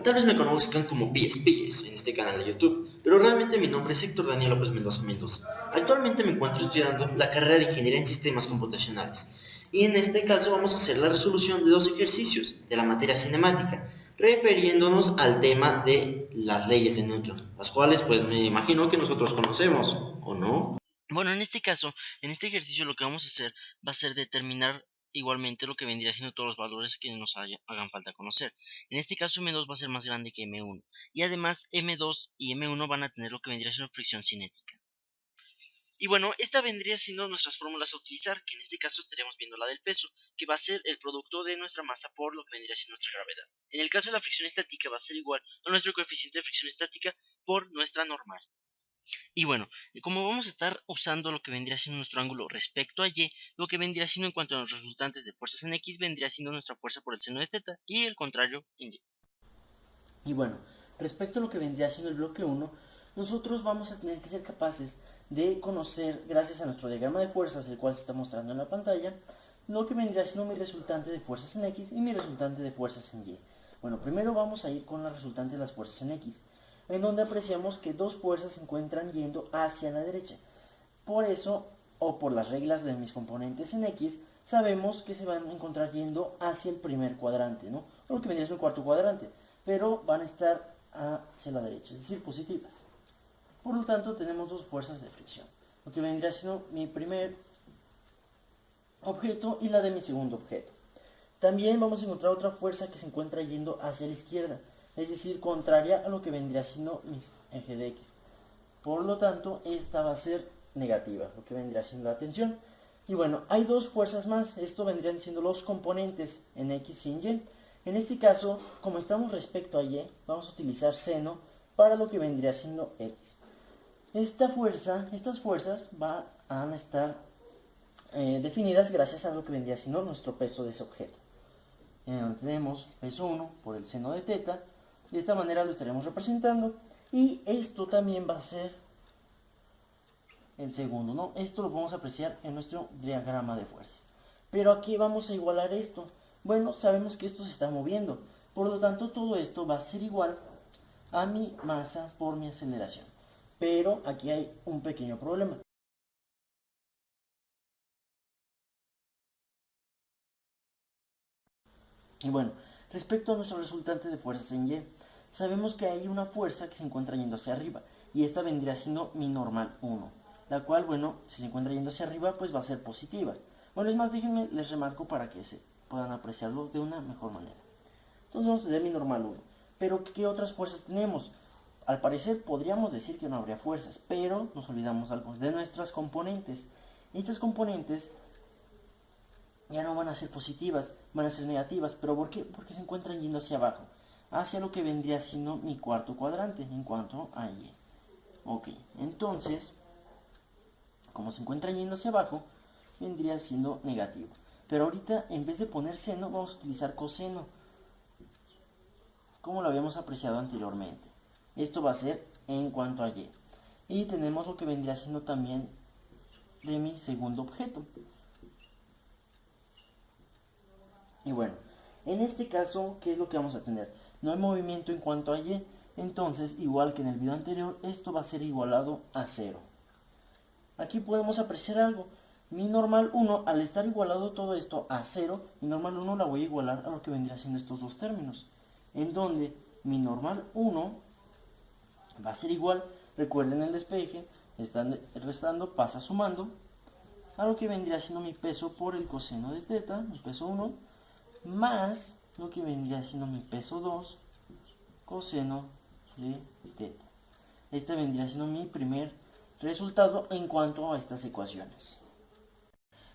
tal vez me conozcan como Pilles en este canal de YouTube, pero realmente mi nombre es Héctor Daniel López Mendoza. Actualmente me encuentro estudiando la carrera de Ingeniería en Sistemas Computacionales, y en este caso vamos a hacer la resolución de dos ejercicios de la materia cinemática, refiriéndonos al tema de las leyes de Newton, las cuales pues me imagino que nosotros conocemos, ¿o no? Bueno, en este caso, en este ejercicio lo que vamos a hacer va a ser determinar igualmente lo que vendría siendo todos los valores que nos hagan falta conocer. En este caso M2 va a ser más grande que M1 y además M2 y M1 van a tener lo que vendría siendo fricción cinética. Y bueno, esta vendría siendo nuestras fórmulas a utilizar, que en este caso estaríamos viendo la del peso, que va a ser el producto de nuestra masa por lo que vendría siendo nuestra gravedad. En el caso de la fricción estática va a ser igual a nuestro coeficiente de fricción estática por nuestra normal. Y bueno, como vamos a estar usando lo que vendría siendo nuestro ángulo respecto a Y, lo que vendría siendo en cuanto a los resultantes de fuerzas en X vendría siendo nuestra fuerza por el seno de θ y el contrario en Y. Y bueno, respecto a lo que vendría siendo el bloque 1, nosotros vamos a tener que ser capaces de conocer, gracias a nuestro diagrama de fuerzas, el cual se está mostrando en la pantalla, lo que vendría siendo mi resultante de fuerzas en X y mi resultante de fuerzas en Y. Bueno, primero vamos a ir con la resultante de las fuerzas en X, en donde apreciamos que dos fuerzas se encuentran yendo hacia la derecha. Por eso, o por las reglas de mis componentes en X, sabemos que se van a encontrar yendo hacia el primer cuadrante, ¿no? O lo que vendría siendo el cuarto cuadrante, pero van a estar hacia la derecha, es decir, positivas. Por lo tanto, tenemos dos fuerzas de fricción, lo que vendría siendo mi primer objeto y la de mi segundo objeto. También vamos a encontrar otra fuerza que se encuentra yendo hacia la izquierda, es decir, contraria a lo que vendría siendo mi eje de X. Por lo tanto, esta va a ser negativa, lo que vendría siendo la tensión. Y bueno, hay dos fuerzas más, esto vendrían siendo los componentes en X y en Y. En este caso, como estamos respecto a Y, vamos a utilizar seno para lo que vendría siendo X. Estas fuerzas van a estar definidas gracias a lo que vendría siendo nuestro peso de ese objeto. Tenemos peso 1 por el seno de θ, de esta manera lo estaremos representando, y esto también va a ser el segundo, ¿no? Esto lo vamos a apreciar en nuestro diagrama de fuerzas. Pero aquí vamos a igualar esto. Bueno, sabemos que esto se está moviendo, por lo tanto todo esto va a ser igual a mi masa por mi aceleración. Pero aquí hay un pequeño problema. Y bueno, respecto a nuestro resultante de fuerzas en Y, sabemos que hay una fuerza que se encuentra yendo hacia arriba, y esta vendría siendo mi normal 1, la cual, bueno, si se encuentra yendo hacia arriba, pues va a ser positiva. Bueno, es más, déjenme, les remarco para que se puedan apreciarlo de una mejor manera. Entonces vamos a tener mi normal 1. Pero, ¿qué otras fuerzas tenemos? Al parecer podríamos decir que no habría fuerzas, pero nos olvidamos algo de nuestras componentes. Estas componentes ya no van a ser positivas, van a ser negativas. ¿Pero por qué? Porque se encuentran yendo hacia abajo, hacia lo que vendría siendo mi cuarto cuadrante en cuanto a Y. Ok, entonces, como se encuentran yendo hacia abajo, vendría siendo negativo. Pero ahorita, en vez de poner seno, vamos a utilizar coseno, como lo habíamos apreciado anteriormente. Esto va a ser en cuanto a Y. Y tenemos lo que vendría siendo también de mi segundo objeto. Y bueno, en este caso, ¿qué es lo que vamos a tener? No hay movimiento en cuanto a Y, entonces, igual que en el video anterior, esto va a ser igualado a 0. Aquí podemos apreciar algo. Mi normal 1, al estar igualado todo esto a 0, mi normal 1 la voy a igualar a lo que vendría siendo estos dos términos. En donde mi normal 1 va a ser igual, recuerden el despeje, están restando, pasa sumando, a lo que vendría siendo mi peso por el coseno de θ, mi peso 1, más lo que vendría siendo mi peso 2 coseno de θ. Este vendría siendo mi primer resultado en cuanto a estas ecuaciones.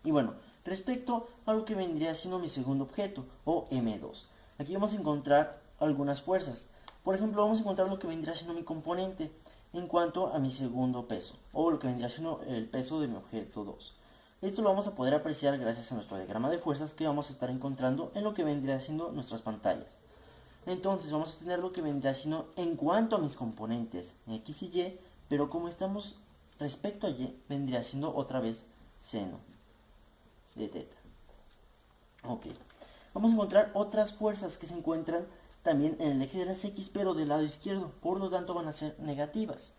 Y bueno, respecto a lo que vendría siendo mi segundo objeto, o M2. Aquí vamos a encontrar algunas fuerzas. Por ejemplo, vamos a encontrar lo que vendría siendo mi componente en cuanto a mi segundo peso, o lo que vendría siendo el peso de mi objeto 2. Esto lo vamos a poder apreciar gracias a nuestro diagrama de fuerzas que vamos a estar encontrando en lo que vendría siendo nuestras pantallas. Entonces vamos a tener lo que vendría siendo en cuanto a mis componentes X y Y, pero como estamos respecto a Y, vendría siendo otra vez seno de θ. Ok, vamos a encontrar otras fuerzas que se encuentran también en el eje de las X, pero del lado izquierdo, por lo tanto van a ser negativas.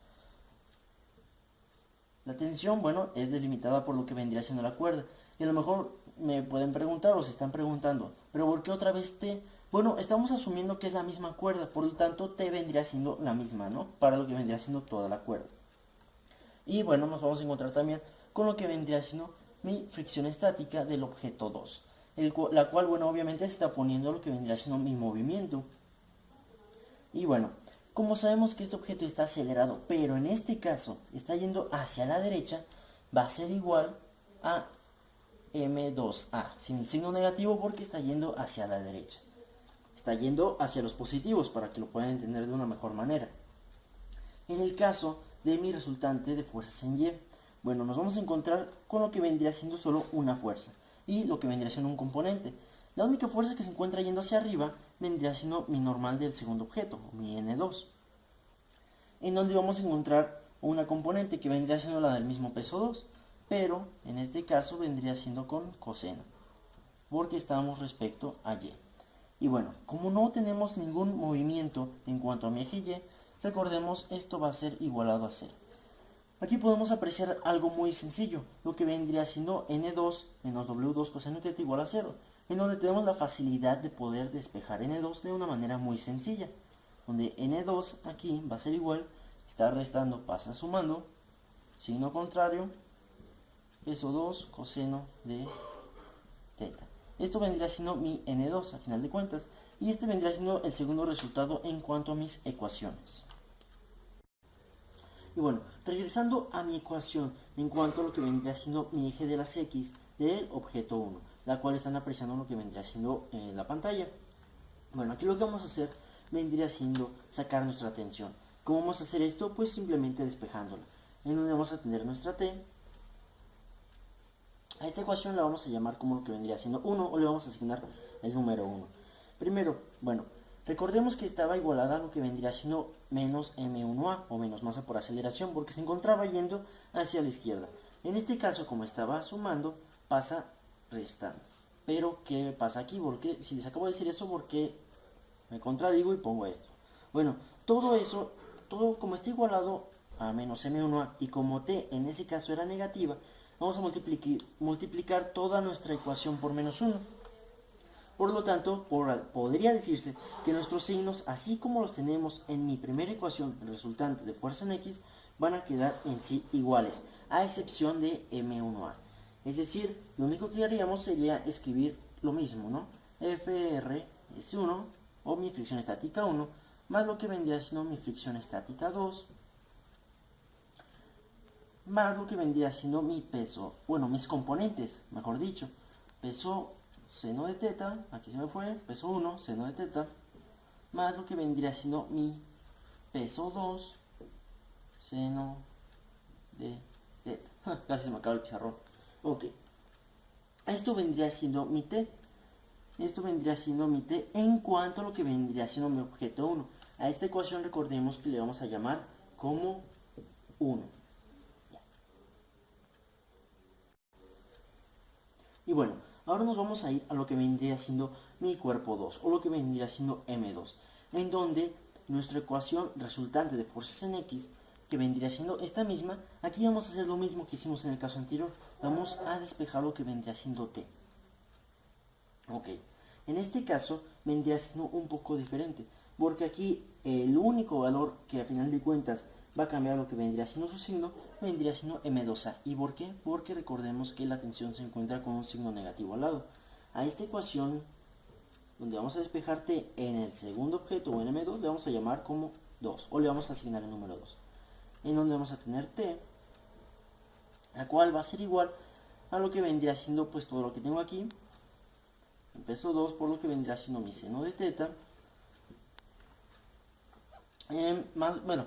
La tensión, bueno, es delimitada por lo que vendría siendo la cuerda. Y a lo mejor me pueden preguntar o se están preguntando, ¿pero por qué otra vez T? Bueno, estamos asumiendo que es la misma cuerda, por lo tanto T vendría siendo la misma, ¿no? Para lo que vendría siendo toda la cuerda. Y bueno, nos vamos a encontrar también con lo que vendría siendo mi fricción estática del objeto 2. La cual, bueno, obviamente se está poniendo lo que vendría siendo mi movimiento. Y bueno, como sabemos que este objeto está acelerado, pero en este caso está yendo hacia la derecha, va a ser igual a M2A, sin el signo negativo porque está yendo hacia la derecha. Está yendo hacia los positivos para que lo puedan entender de una mejor manera. En el caso de mi resultante de fuerzas en Y, bueno, nos vamos a encontrar con lo que vendría siendo solo una fuerza y lo que vendría siendo un componente. La única fuerza que se encuentra yendo hacia arriba vendría siendo mi normal del segundo objeto, mi N2, en donde vamos a encontrar una componente que vendría siendo la del mismo peso 2, pero en este caso vendría siendo con coseno, porque estamos respecto a Y. Y bueno, como no tenemos ningún movimiento en cuanto a mi eje Y, recordemos esto va a ser igualado a 0. Aquí podemos apreciar algo muy sencillo, lo que vendría siendo N2 menos W2 coseno θ igual a 0, en donde tenemos la facilidad de poder despejar N2 de una manera muy sencilla, donde N2 aquí va a ser igual, está restando, pasa sumando, signo contrario, peso 2 coseno de θ. Esto vendría siendo mi N2 a final de cuentas, y este vendría siendo el segundo resultado en cuanto a mis ecuaciones. Y bueno, regresando a mi ecuación en cuanto a lo que vendría siendo mi eje de las X del objeto 1, la cual están apreciando lo que vendría siendo en la pantalla. Bueno, aquí lo que vamos a hacer vendría siendo sacar nuestra tensión. ¿Cómo vamos a hacer esto? Pues simplemente despejándola. En donde vamos a tener nuestra T. A esta ecuación la vamos a llamar como lo que vendría siendo 1 o le vamos a asignar el número 1. Primero, bueno, recordemos que estaba igualada a lo que vendría siendo menos M1A o menos masa por aceleración porque se encontraba yendo hacia la izquierda. En este caso, como estaba sumando, pasa restando. Pero, ¿qué pasa aquí? Porque si les acabo de decir eso, ¿por qué me contradigo y pongo esto? Bueno, todo eso, todo como está igualado a menos M1A y como T en ese caso era negativa, vamos a multiplicar toda nuestra ecuación por menos 1. Por lo tanto, podría decirse que nuestros signos, así como los tenemos en mi primera ecuación, el resultante de fuerza en X, van a quedar en sí iguales, a excepción de M1A. Es decir, lo único que haríamos sería escribir lo mismo, ¿no? FR es 1, o mi fricción estática 1, más lo que vendría siendo mi fricción estática 2, más lo que vendría siendo mi peso, bueno, mis componentes, mejor dicho, peso seno de θ, aquí se me fue, peso 1, seno de θ, más lo que vendría siendo mi peso 2, seno de θ. Casi se me acaba el pizarrón. Ok. Esto vendría siendo mi T. Esto vendría siendo mi T en cuanto a lo que vendría siendo mi objeto 1. A esta ecuación recordemos que le vamos a llamar como 1. Y bueno, ahora nos vamos a ir a lo que vendría siendo mi cuerpo 2, o lo que vendría siendo M2, en donde nuestra ecuación resultante de fuerzas en X, que vendría siendo esta misma, aquí vamos a hacer lo mismo que hicimos en el caso anterior, vamos a despejar lo que vendría siendo T. Ok, en este caso vendría siendo un poco diferente, porque aquí el único valor que a final de cuentas va a cambiar lo que vendría siendo su signo, vendría siendo M2A. ¿Y por qué? Porque recordemos que la tensión se encuentra con un signo negativo al lado. A esta ecuación, donde vamos a despejar T en el segundo objeto o en M2, le vamos a llamar como 2, o le vamos a asignar el número 2. En donde vamos a tener T, la cual va a ser igual a lo que vendría siendo pues todo lo que tengo aquí, el peso 2 por lo que vendría siendo mi seno de θ,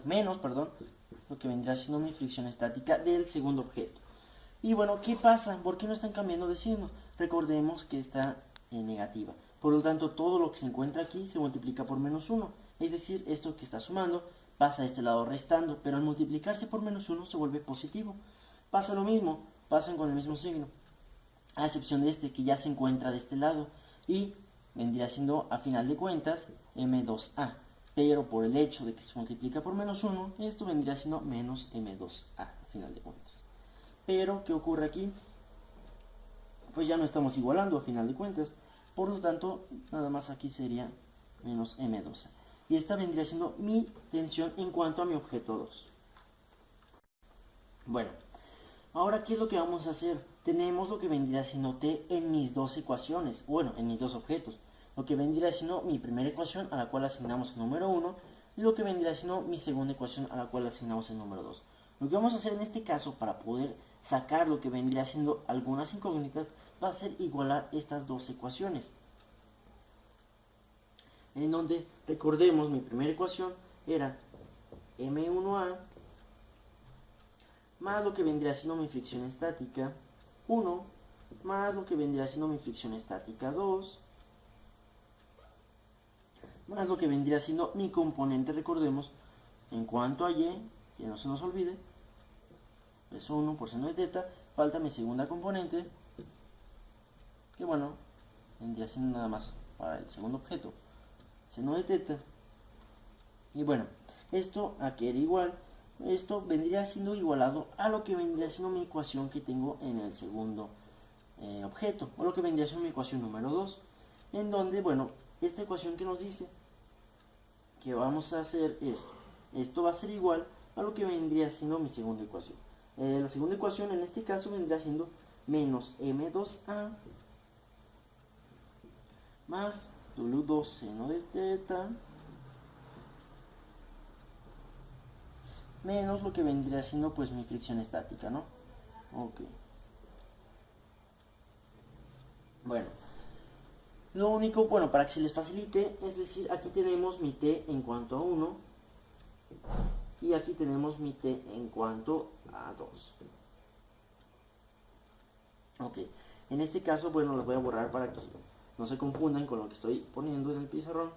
menos lo que vendría siendo mi fricción estática del segundo objeto. Y bueno, ¿qué pasa? ¿Por qué no están cambiando de signo? Recordemos que está en negativa. Por lo tanto, todo lo que se encuentra aquí se multiplica por menos 1. Es decir, esto que está sumando pasa a este lado restando, pero al multiplicarse por menos 1 se vuelve positivo. Pasa lo mismo, pasan con el mismo signo, a excepción de este que ya se encuentra de este lado y vendría siendo a final de cuentas m2a, pero por el hecho de que se multiplica por menos 1, esto vendría siendo menos m2a, al final de cuentas. Pero, ¿qué ocurre aquí? Pues ya no estamos igualando, a final de cuentas. Por lo tanto, nada más aquí sería menos m2a. Y esta vendría siendo mi tensión en cuanto a mi objeto 2. Bueno, ahora, ¿qué es lo que vamos a hacer? Tenemos lo que vendría siendo t en mis dos ecuaciones, bueno, en mis dos objetos. Lo que vendría siendo mi primera ecuación, a la cual asignamos el número 1, y lo que vendría siendo mi segunda ecuación, a la cual asignamos el número 2. Lo que vamos a hacer en este caso, para poder sacar lo que vendría siendo algunas incógnitas, va a ser igualar estas dos ecuaciones. En donde, recordemos, mi primera ecuación era m1a más lo que vendría siendo mi fricción estática 1 más lo que vendría siendo mi fricción estática 2 más lo que vendría siendo mi componente, recordemos, en cuanto a y, que no se nos olvide, es 1 por seno de teta, falta mi segunda componente, que bueno, vendría siendo nada más para el segundo objeto, seno de teta. Y bueno, esto a que era igual, esto vendría siendo igualado a lo que vendría siendo mi ecuación que tengo en el segundo objeto, o lo que vendría siendo mi ecuación número 2, en donde, bueno, esta ecuación que nos dice que vamos a hacer esto va a ser igual a lo que vendría siendo mi segunda ecuación. La segunda ecuación en este caso vendría siendo menos m2a más w2 seno de teta menos lo que vendría siendo pues mi fricción estática, ¿no? Ok. Bueno, lo único, bueno, para que se les facilite, es decir, aquí tenemos mi t en cuanto a 1 y aquí tenemos mi t en cuanto a 2. Ok, en este caso, bueno, lo voy a borrar para que no se confundan con lo que estoy poniendo en el pizarrón.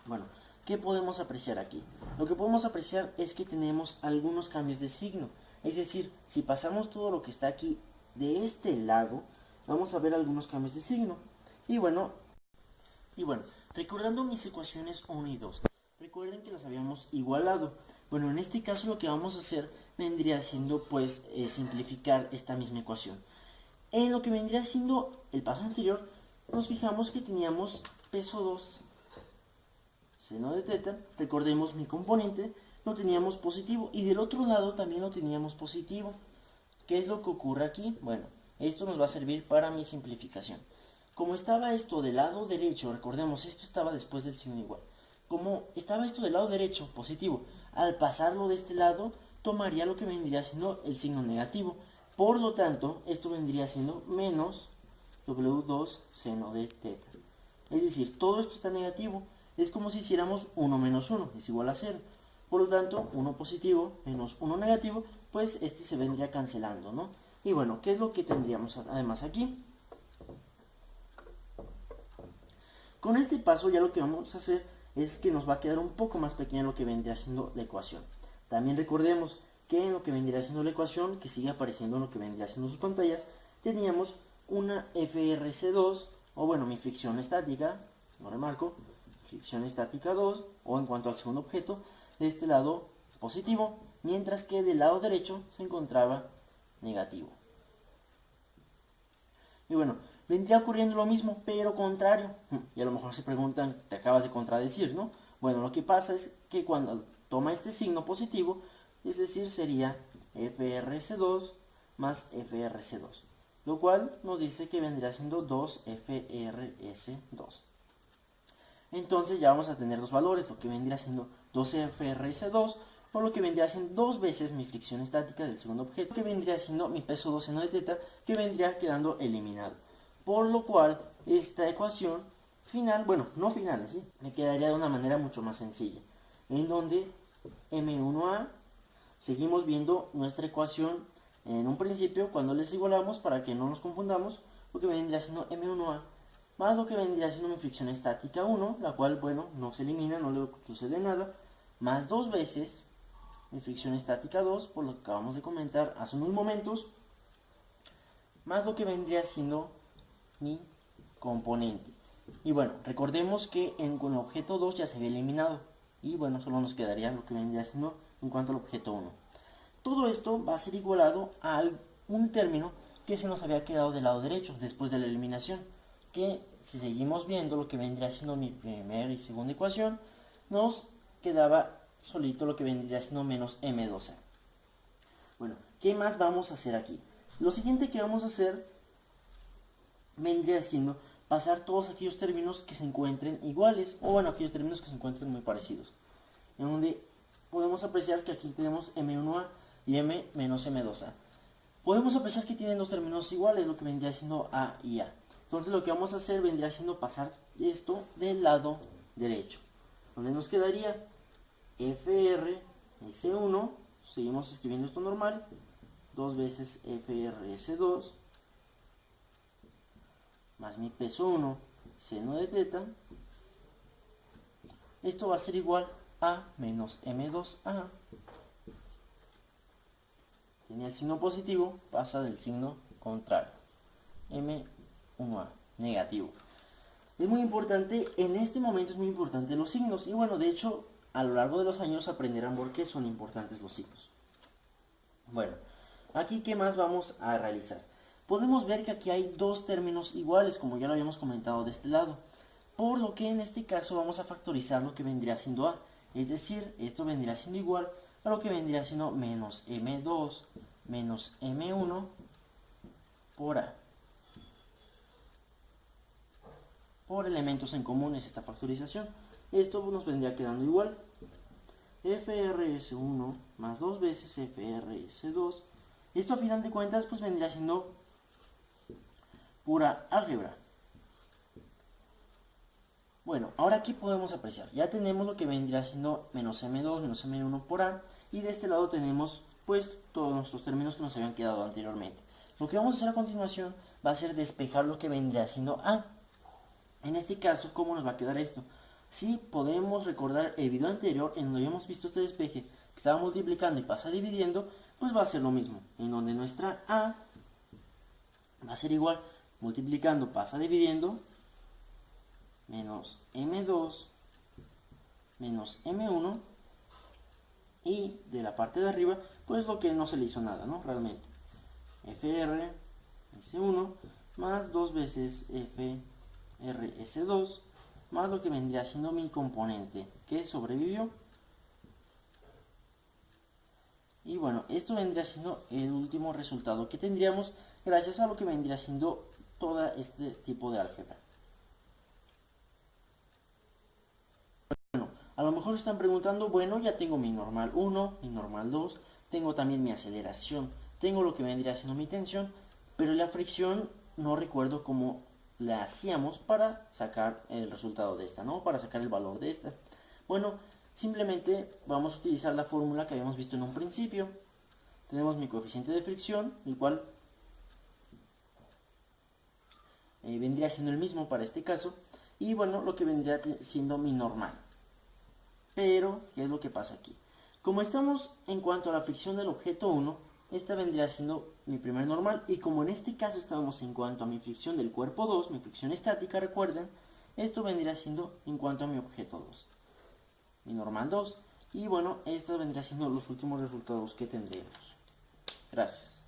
Bueno, ¿qué podemos apreciar aquí? Lo que podemos apreciar es que tenemos algunos cambios de signo. Es decir, si pasamos todo lo que está aquí de este lado, vamos a ver algunos cambios de signo. Y bueno, recordando mis ecuaciones 1 y 2, recuerden que las habíamos igualado. Bueno, en este caso lo que vamos a hacer vendría siendo pues simplificar esta misma ecuación. En lo que vendría siendo el paso anterior, nos fijamos que teníamos peso 2 seno de teta, recordemos mi componente, lo teníamos positivo y del otro lado también lo teníamos positivo. ¿Qué es lo que ocurre aquí? Bueno, esto nos va a servir para mi simplificación. Como estaba esto del lado derecho, recordemos, esto estaba después del signo igual. Como estaba esto del lado derecho, positivo, al pasarlo de este lado, tomaría lo que vendría siendo el signo negativo. Por lo tanto, esto vendría siendo menos w2 seno de teta. Es decir, todo esto está negativo. Es como si hiciéramos 1 menos 1, es igual a 0. Por lo tanto, 1 positivo menos 1 negativo, pues este se vendría cancelando, ¿no? Y bueno, ¿qué es lo que tendríamos además aquí? Con este paso ya lo que vamos a hacer es que nos va a quedar un poco más pequeña lo que vendría siendo la ecuación. También recordemos que en lo que vendría siendo la ecuación, que sigue apareciendo en lo que vendría siendo sus pantallas, teníamos una FRC2, o bueno, mi fricción estática, lo remarco, fricción estática 2, o en cuanto al segundo objeto, de este lado positivo, mientras que del lado derecho se encontraba negativo. Y bueno, vendría ocurriendo lo mismo, pero contrario. Y a lo mejor se preguntan, te acabas de contradecir, ¿no? Bueno, lo que pasa es que cuando toma este signo positivo, es decir, sería FRC2 más FRC2, lo cual nos dice que vendría siendo 2FRS2. Entonces ya vamos a tener dos valores, lo que vendría siendo 2FRS2, por lo que vendría siendo 2 veces mi fricción estática del segundo objeto, que vendría siendo mi peso 2 seno de teta, que vendría quedando eliminado. Por lo cual, esta ecuación final, bueno, no final, ¿sí? Me quedaría de una manera mucho más sencilla, en donde M1A, seguimos viendo nuestra ecuación en un principio, cuando les igualamos, para que no nos confundamos, lo que vendría siendo M1A, más lo que vendría siendo mi fricción estática 1, la cual, bueno, no se elimina, no le sucede nada, más 2 veces mi fricción estática 2, por lo que acabamos de comentar hace unos momentos, más lo que vendría siendo mi componente. Y bueno, recordemos que con el objeto 2 ya se había eliminado. Y bueno, solo nos quedaría lo que vendría siendo en cuanto al objeto 1. Todo esto va a ser igualado a un término que se nos había quedado del lado derecho después de la eliminación. Que si seguimos viendo lo que vendría siendo mi primera y segunda ecuación, nos quedaba solito lo que vendría siendo menos m2a. Bueno, ¿qué más vamos a hacer aquí? Lo siguiente que vamos a hacer vendría siendo pasar todos aquellos términos que se encuentren iguales, o bueno, aquellos términos que se encuentren muy parecidos, en donde podemos apreciar que aquí tenemos m1a y m menos m2a. Podemos apreciar que tienen dos términos iguales, lo que vendría siendo a y a. Entonces lo que vamos a hacer vendría siendo pasar esto del lado derecho, donde nos quedaría FRS1, seguimos escribiendo esto normal, 2 veces FRS2, más mi peso 1, seno de teta. Esto va a ser igual a menos m2a. Tiene el signo positivo, pasa del signo contrario, m1a, negativo. Es muy importante, en este momento es muy importante los signos. Y bueno, de hecho, a lo largo de los años aprenderán por qué son importantes los signos. Bueno, aquí ¿qué más vamos a realizar? Podemos ver que aquí hay dos términos iguales, como ya lo habíamos comentado de este lado. Por lo que en este caso vamos a factorizar lo que vendría siendo a. Es decir, esto vendría siendo igual a lo que vendría siendo menos m2 menos m1 por a. Por elementos en común es esta factorización. Esto nos vendría quedando igual. FRS1 más 2 veces FRS2. Esto a final de cuentas pues vendría siendo pura álgebra. Bueno, ahora aquí podemos apreciar. Ya tenemos lo que vendría siendo menos m2 menos m1 por a. Y de este lado tenemos pues todos nuestros términos que nos habían quedado anteriormente. Lo que vamos a hacer a continuación va a ser despejar lo que vendría siendo a. En este caso, ¿cómo nos va a quedar esto? Si podemos recordar el video anterior en donde habíamos visto este despeje que estaba multiplicando y pasa dividiendo, pues va a ser lo mismo, en donde nuestra a va a ser igual, multiplicando pasa dividiendo, menos m2 menos m1, y de la parte de arriba, pues lo que no se le hizo nada, ¿no? Realmente, FRS1 más 2 veces FRS2 más lo que vendría siendo mi componente que sobrevivió. Y bueno, esto vendría siendo el último resultado que tendríamos gracias a lo que vendría siendo todo este tipo de álgebra. Bueno, a lo mejor están preguntando, bueno, ya tengo mi normal 1, mi normal 2, tengo también mi aceleración, tengo lo que vendría siendo mi tensión, pero la fricción no recuerdo cómo la hacíamos para sacar el resultado de esta, ¿no? Para sacar el valor de esta. Bueno, simplemente vamos a utilizar la fórmula que habíamos visto en un principio. Tenemos mi coeficiente de fricción, el cual vendría siendo el mismo para este caso. Y bueno, lo que vendría siendo mi normal. Pero, ¿qué es lo que pasa aquí? Como estamos en cuanto a la fricción del objeto 1, esta vendría siendo mi primer normal. Y como en este caso estábamos en cuanto a mi fricción del cuerpo 2, mi fricción estática, recuerden, esto vendría siendo en cuanto a mi objeto 2. Mi normal 2. Y bueno, estos vendrían siendo los últimos resultados que tendremos. Gracias.